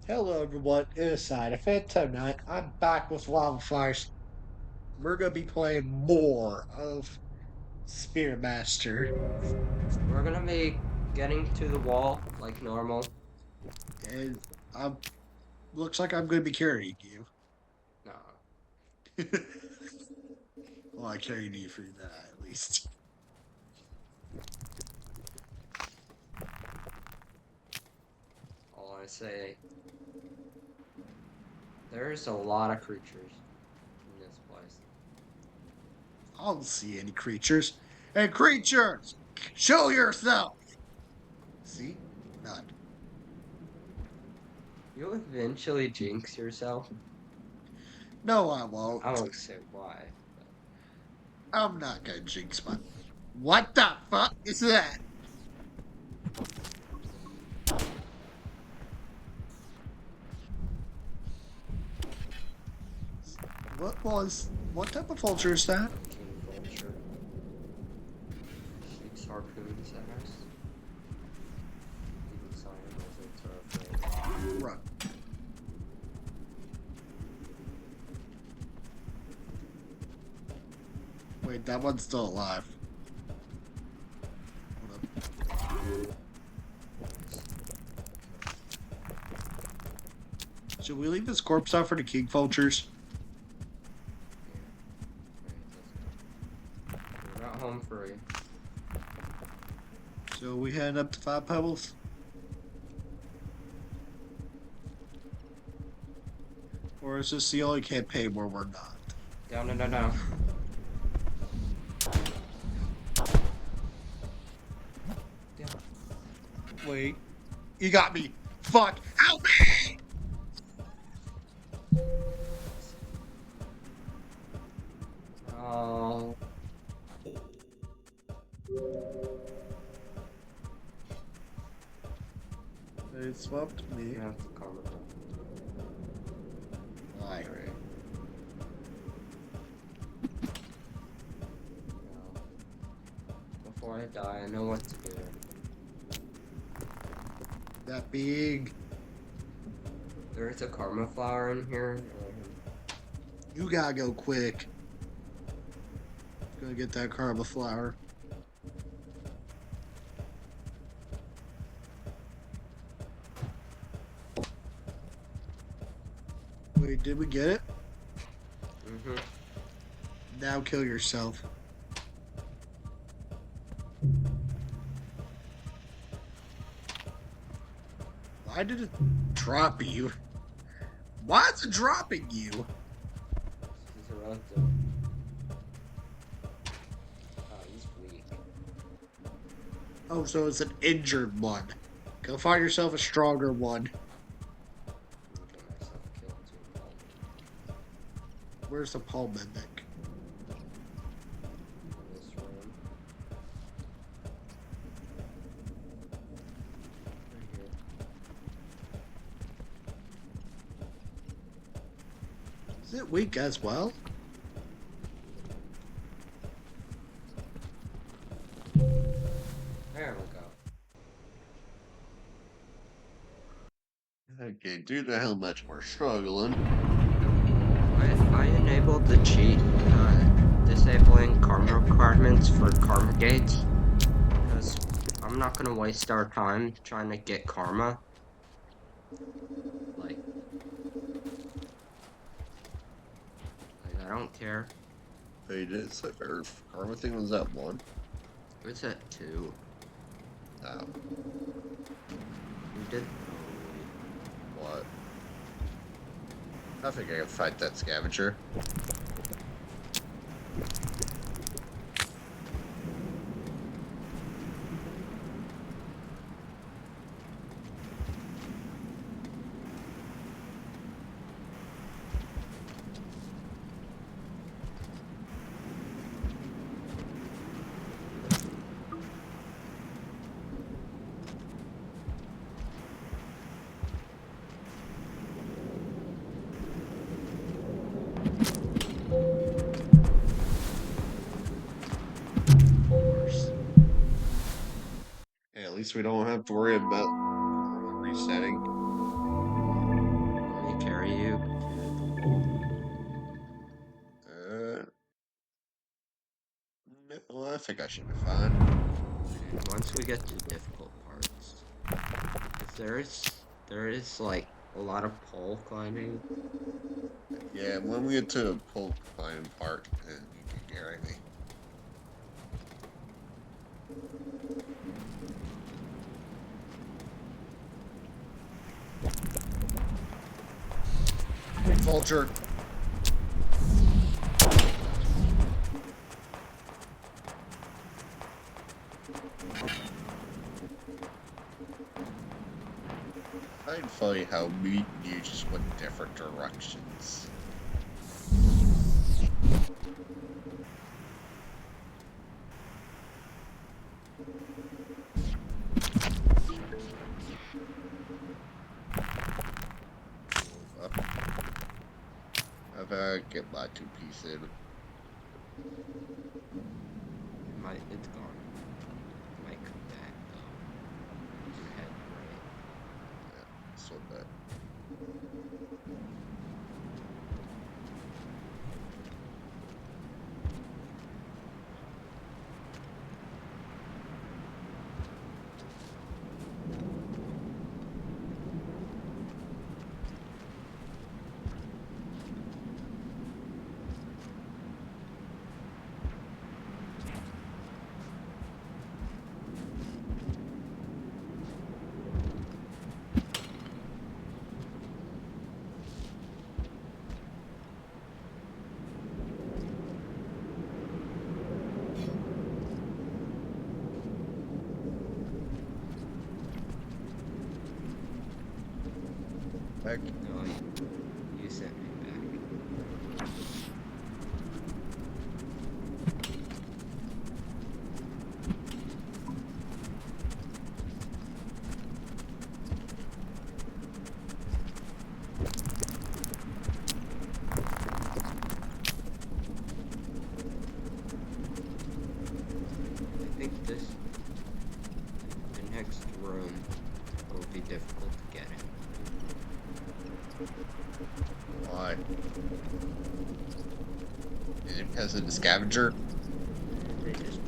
Hello everyone, inside a Phantom Night. I'm back with Wildfires. We're gonna be playing more of Spearmaster. We're gonna be getting to the wall like normal. And I'm looks like I'm gonna be carrying you. No. Well, I carried you for that at least. All I say, there's a lot of creatures in this place. I don't see any creatures. Hey creatures! Show yourself! See? None. You'll eventually jinx yourself. No, I I won't. won't say why, but I'm not gonna jinx my. What the fuck is that? What type of vulture is that? king vulture shoots harpoons at us. Even Simon wasn't afraid. Run. Wait, that one's still alive. Hold up. Should we leave this corpse out for the king vultures? Yeah. Alright, let's go. We're not home free. So we head up to Five Pebbles? Or is this the only campaign where we're not? Down, down, down, down. Wait. You got me. Fuck. Help me! Oh, They swapped me. you have to comment. Why? Alright. Before I die, I know what to do. That big. There's a karma flower in here. You gotta go quick. Gonna get that karma flower. Wait, did we get it? Mm-hmm. Now kill yourself. Why did it drop you? Why is it dropping you? This is a relative. Oh, he's weak. Oh, so it's an injured one. Go find yourself a stronger one. I'm gonna get myself killed too. Where's the palm medic? In this room. Right here. Is it weak as well? There we go. Okay, due to how much we're struggling. I enabled the cheat, disabling karma requirements for karma gates. Because I'm not gonna waste our time trying to get karma. Like, I don't care. They did so our karma thing was at one. It's at 2. Oh, We did. what? I think I can fight that scavenger. Hey, at least we don't have to worry about resetting. think I should be fine. And once we get to difficult parts, 'cause there is like a lot of pole climbing. Yeah, when we get to the pole climbing part, you can carry me. Vulture. I find funny how me and you just went different directions. Up. I better get my 2-piece in. It's gone. It might come back though. You head right. Yeah, so bad. Back. No, you sent me back. I think the next room will be difficult to get in. Why? Is it because of the scavenger? They just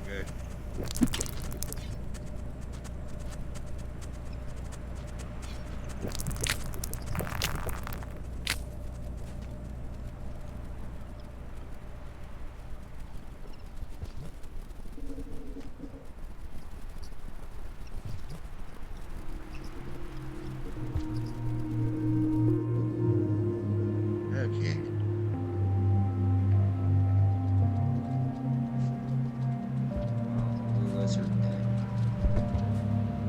Okay. Okay. the lizard dead.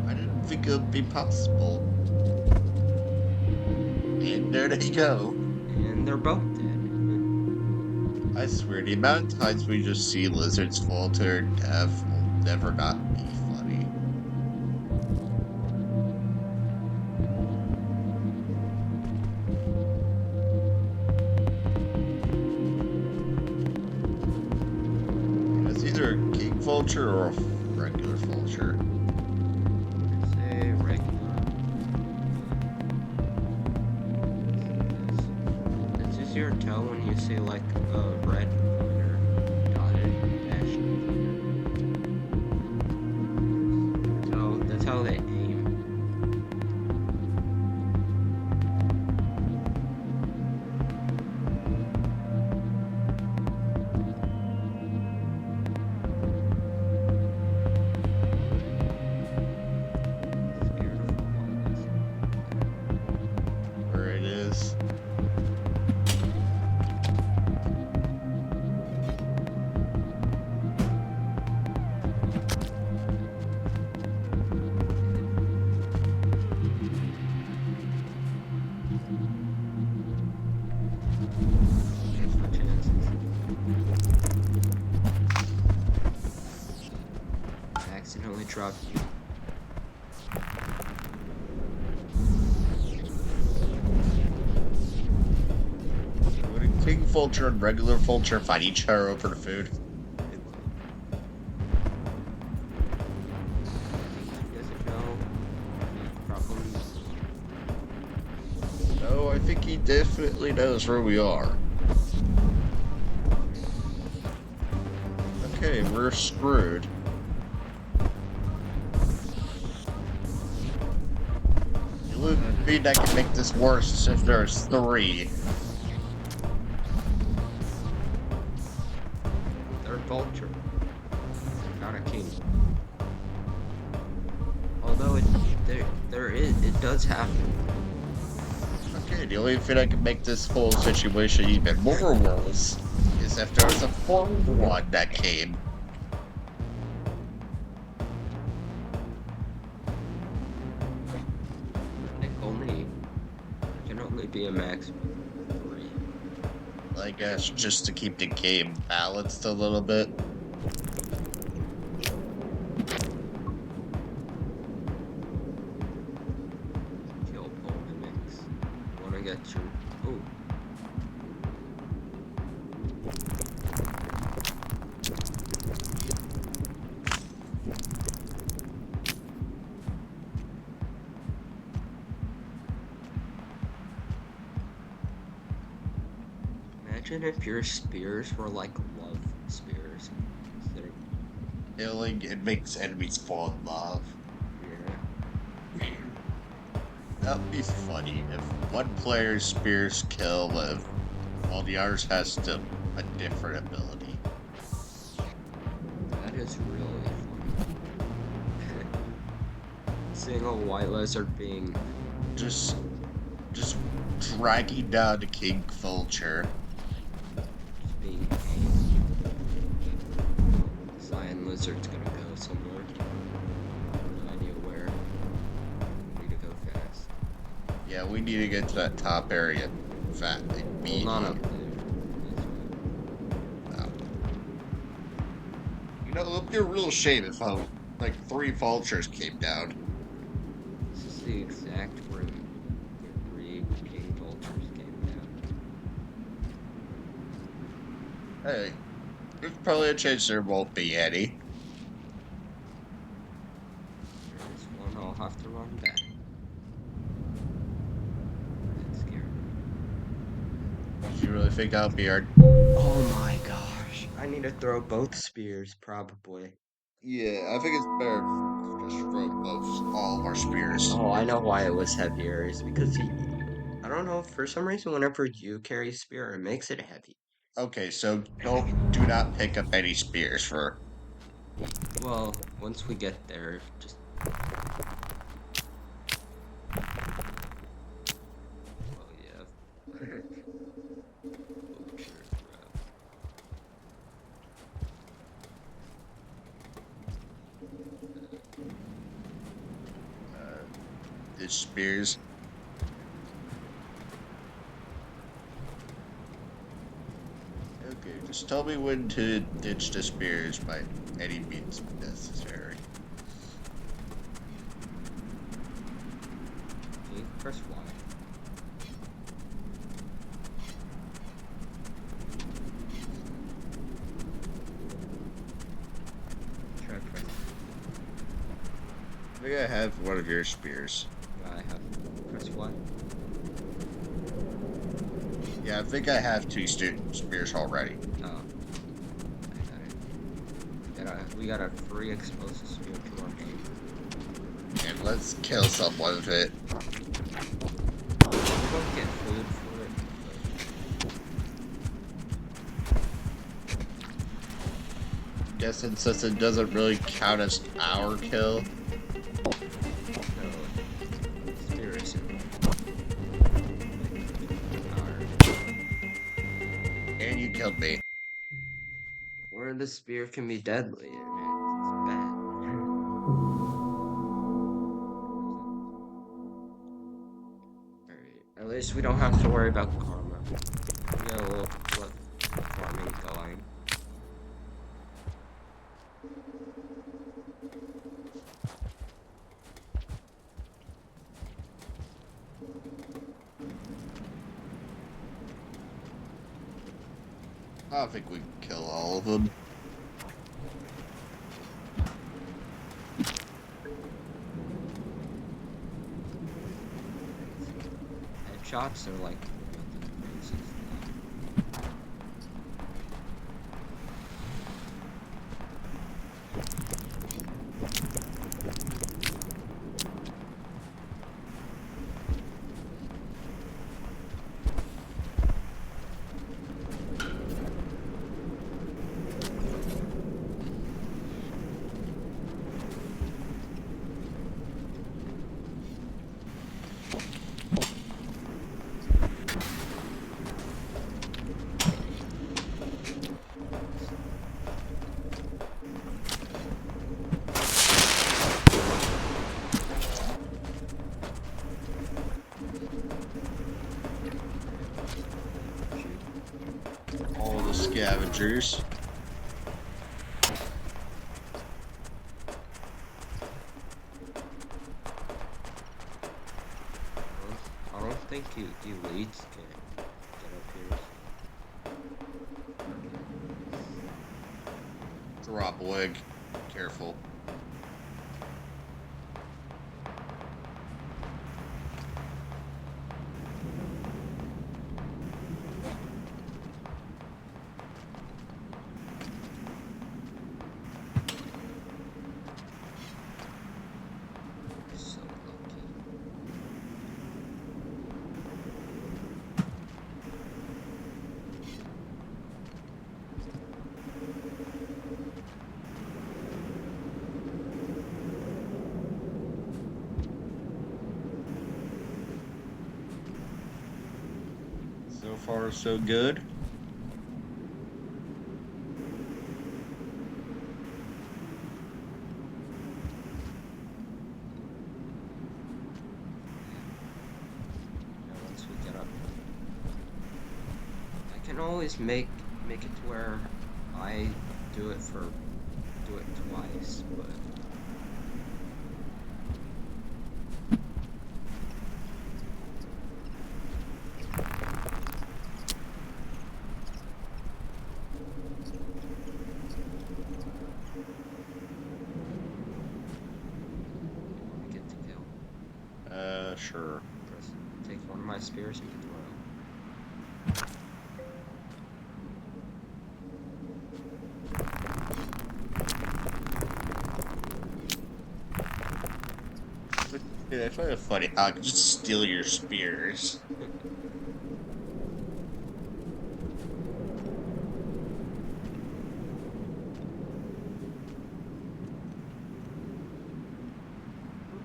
I didn't think it would be possible. And there they go. And they're both dead. I swear, the amount of times we just see lizards fall to their death will never not be funny. It's either a king vulture or a regular vulture. Say regular. It's easier to tell when you see like a red pointer dotted dash. That's how they aim. Scared of all this. Where it is. definitely drop you. Would a king vulture and regular vulture fight each other over the food? They will. He doesn't know. He probably. Oh, I think he definitely knows where we are. Okay, we're screwed. The only thing that can make this worse is if there's three. They're vulture, not a king. Although it does happen. Okay, the only thing that can make this whole situation even more worse is if there's a fourth one that came. It can only be a max of 3. I guess just to keep the game balanced a little bit. Kill pole mimics. Wanna get your oh. Imagine if your spears were like love spears. Instead of, Killing it makes enemies fall in love. yeah. That'd be funny if one player's spears kill live, while the others has a different ability. That is really funny. Seeing a white lizard being Just dragging down the king vulture. being Cyan lizard's gonna go somewhere. No idea where. Need to go fast. Yeah, we need to get to that top area. Fat Well, not up there. You know, it'd be a real shame if like 3 vultures came down. This is the exact room where 3 king vultures came down. Hey, there's probably a chance there won't be any. There's one I'll have to run back. That's scary. Do you really think that'll be our... Oh my gosh. I need to throw both spears, probably. Yeah, I think it's better to just throw all of our spears. Oh, I know why it was heavier. Is because I don't know, for some reason, whenever you carry a spear, it makes it heavy. Okay, so do not pick up any spears for... Well, once we get there, just. Oh, yeah. Vulture throw. the spears. Okay, just tell me when to ditch the spears by any means necessary. Okay, press Y. Try press. I think I have one of your spears. I have press Y. Yeah, I think I have two spears already. Oh, I got it. We got a free explosive spear to our game. And let's kill someone with it. We don't get food for it. Guessing since it doesn't really count as our kill. No, spear isn't. And you killed me. Or the spear can be deadly, and it's bad. Alright, at least we don't have to worry about karma. We got a little farming going. I don't think we can kill all of them. Headshots are like crazy. All the scavengers. I don't think you elites can get up here. Drop leg. Careful. So lucky. So far, so good. Now once we get up, I can always make it to where I do it twice, but I get to kill. Sure. Press, take one of my spears and throw. Yeah, I find it funny how I can just steal your spears.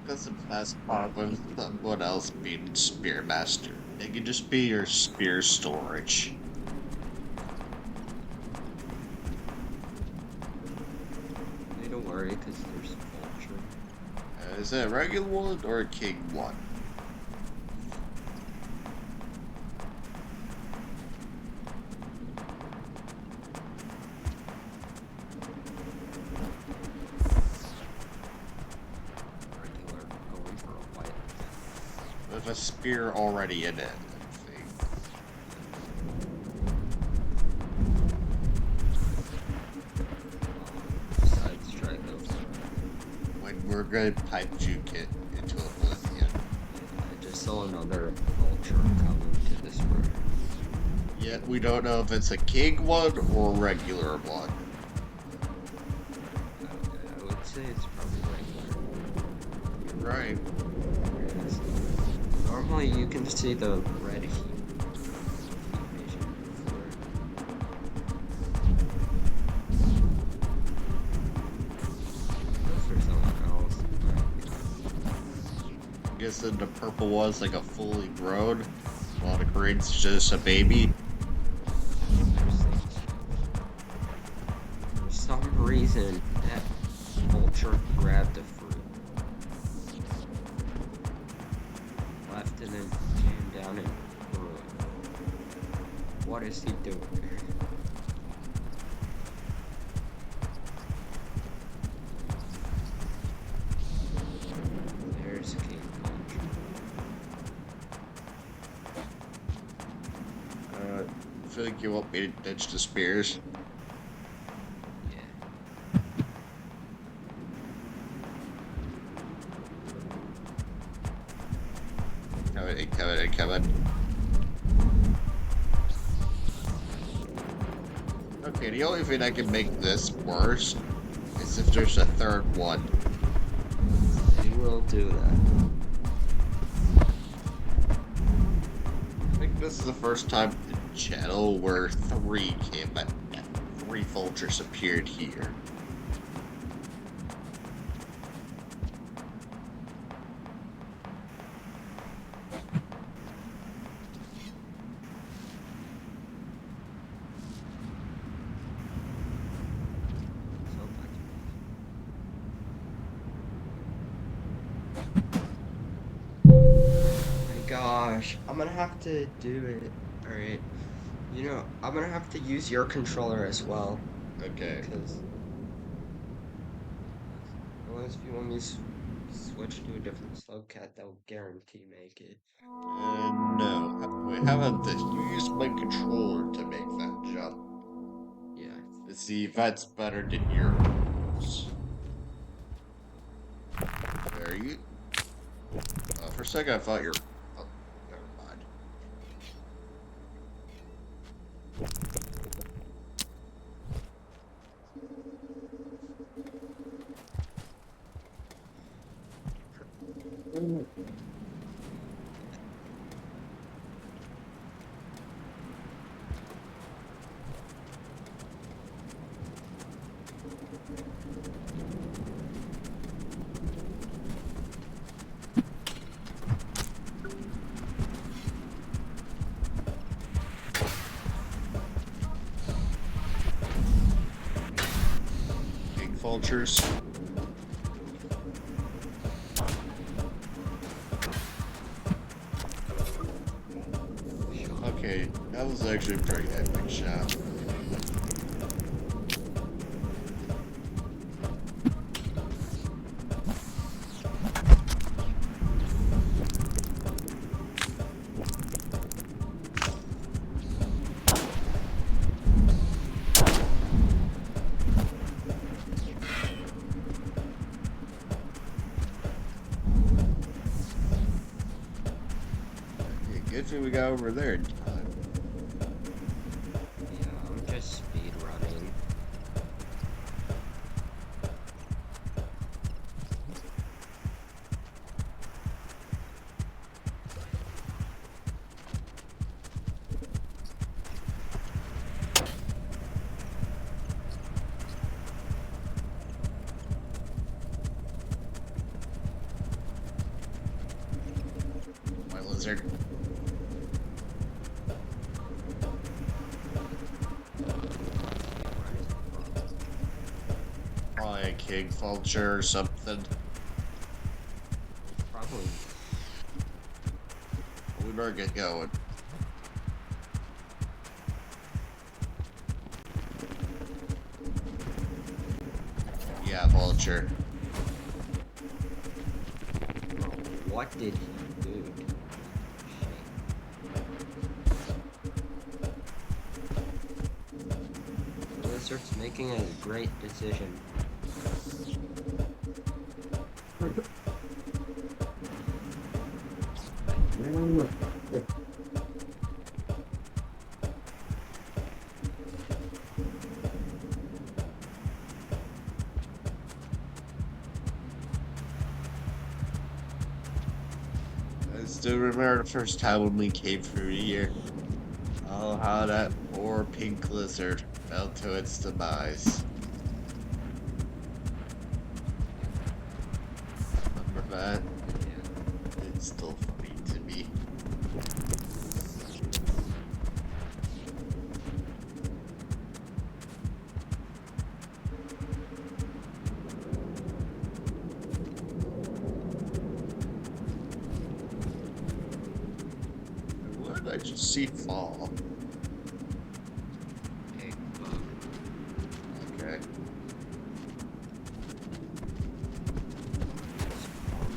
Doesn't pass with someone else being Spearmaster. It can just be your spear storage. Need to worry because there's a vulture. Is it a regular one or a king one? Regular, going for a white. With a spear already in it, I think. Besides strike over. When we're gonna pipe juke it into oblivion. I just saw another vulture coming to this room. Yet we don't know if it's a king one or a regular one. I would say it's probably regular. You're right. Yes. Normally you can see the red heat. Vision before. Goes for someone else. I'm guessing the purple one's like a fully grown, while the green's just a baby. For some reason, that vulture grabbed the fruit. Left and then came down and threw it. What is he doing? There's King Vulture. think you want me to ditch the spears? Yeah. Come in. Okay, the only thing that can make this worse is if there's a third one. They will do that. I think this is the first time in the channel where three vultures appeared here. My gosh, I'm gonna have to do it. Alright. You know, I'm gonna have to use your controller as well. Okay. Because. Unless if you want me to switch to a different slow cat, that will guarantee make it. No. Wait, how about this? You use my controller to make that jump. Yeah. To see if that's better than yours. There you. For a second, I thought you were. Oh, never mind. Big vultures. Okay, that was actually a pretty epic shot. Okay, good thing we got over there in time. Yeah, I'm just speed running. My lizard. Probably a king vulture or something. Probably. We better get going. Yeah, vulture. What did he do? The lizard's making a great decision. I still remember the first time when we came through here. Oh, how that poor pink lizard fell to its demise. Remember that? It's still funny to me. What did I just see fall? Big bug. Okay.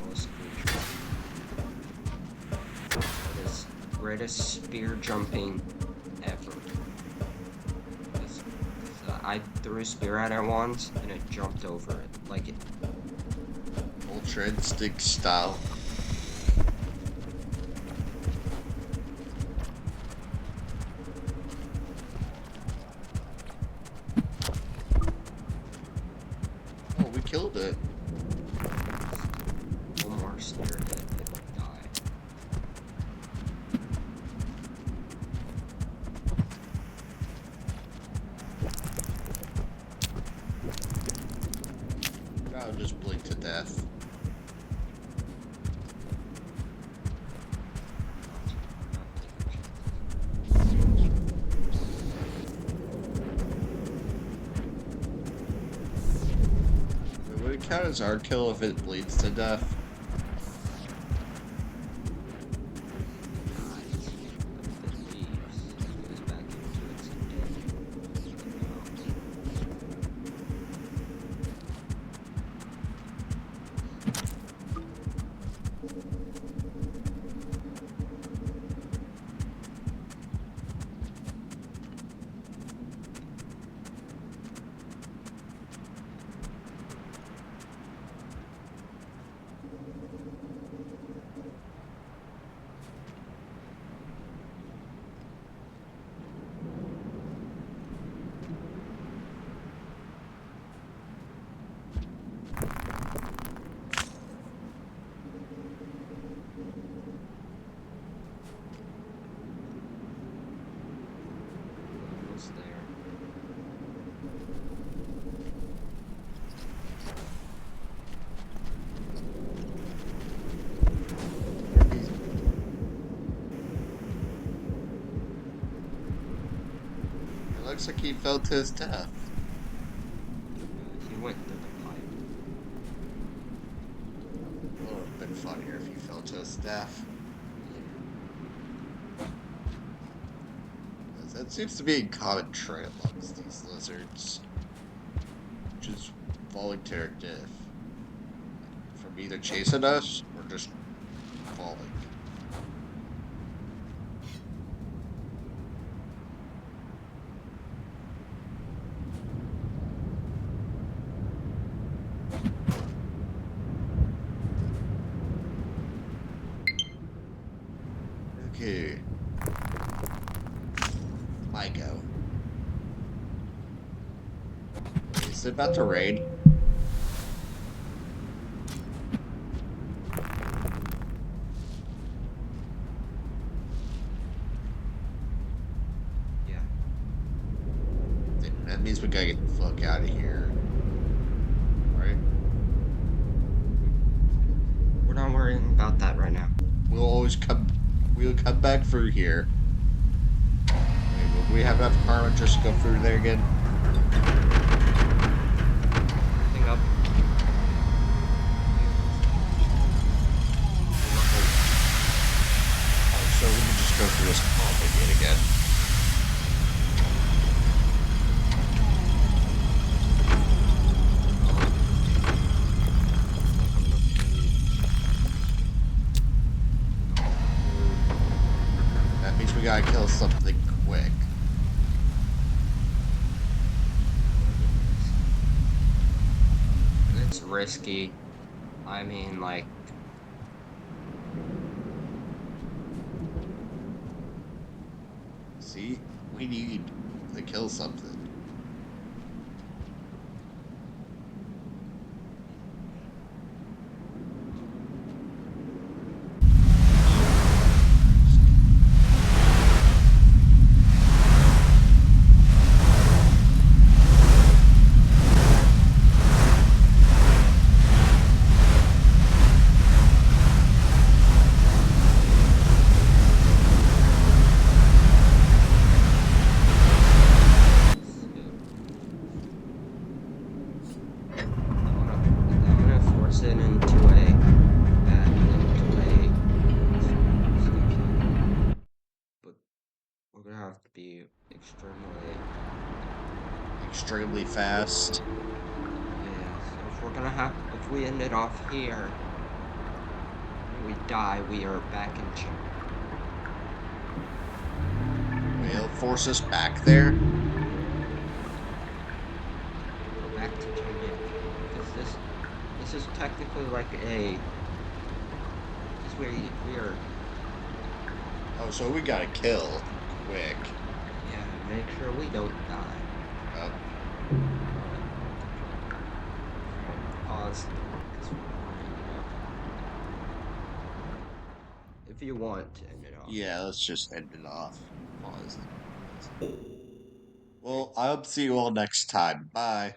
Almost creature. Greatest spear jumping ever. I threw a spear at it once, and it jumped over it. Like, it, Ultra Instinct style. Oh, we killed it. one more spear hit, it would die. I'll just blink to death. Would it count as our kill if it bleeds to death? Almost there. It looks like he fell to his death. He went through the pipe. It would have been funnier if he fell to his death. That seems to be a common trait amongst these lizards. Just falling to their death. From either chasing us or just falling. Okay. My go. Is it about to rain? Yeah. That means we gotta get the fuck out of here. Right? We're not worrying about that right now. We'll come back through here. Wait, will we have enough karma just to go through there again? Everything up. Oh, so we can just go through this hallway gate again. That means we gotta kill something quick. It's risky. I mean, like, See? We need to kill something. I'm gonna force it into a but we're gonna have to be Extremely fast. yeah. So if we end it off here, and we die, we are back in Chimney. Will it force us back there? this is technically like a. Because we're. Oh, so we gotta kill quick. Yeah, make sure we don't die. Oh, Pause. 'Cause if you want to end it off. yeah, let's just end it off. Pause. Well, I hope to see you all next time. Bye.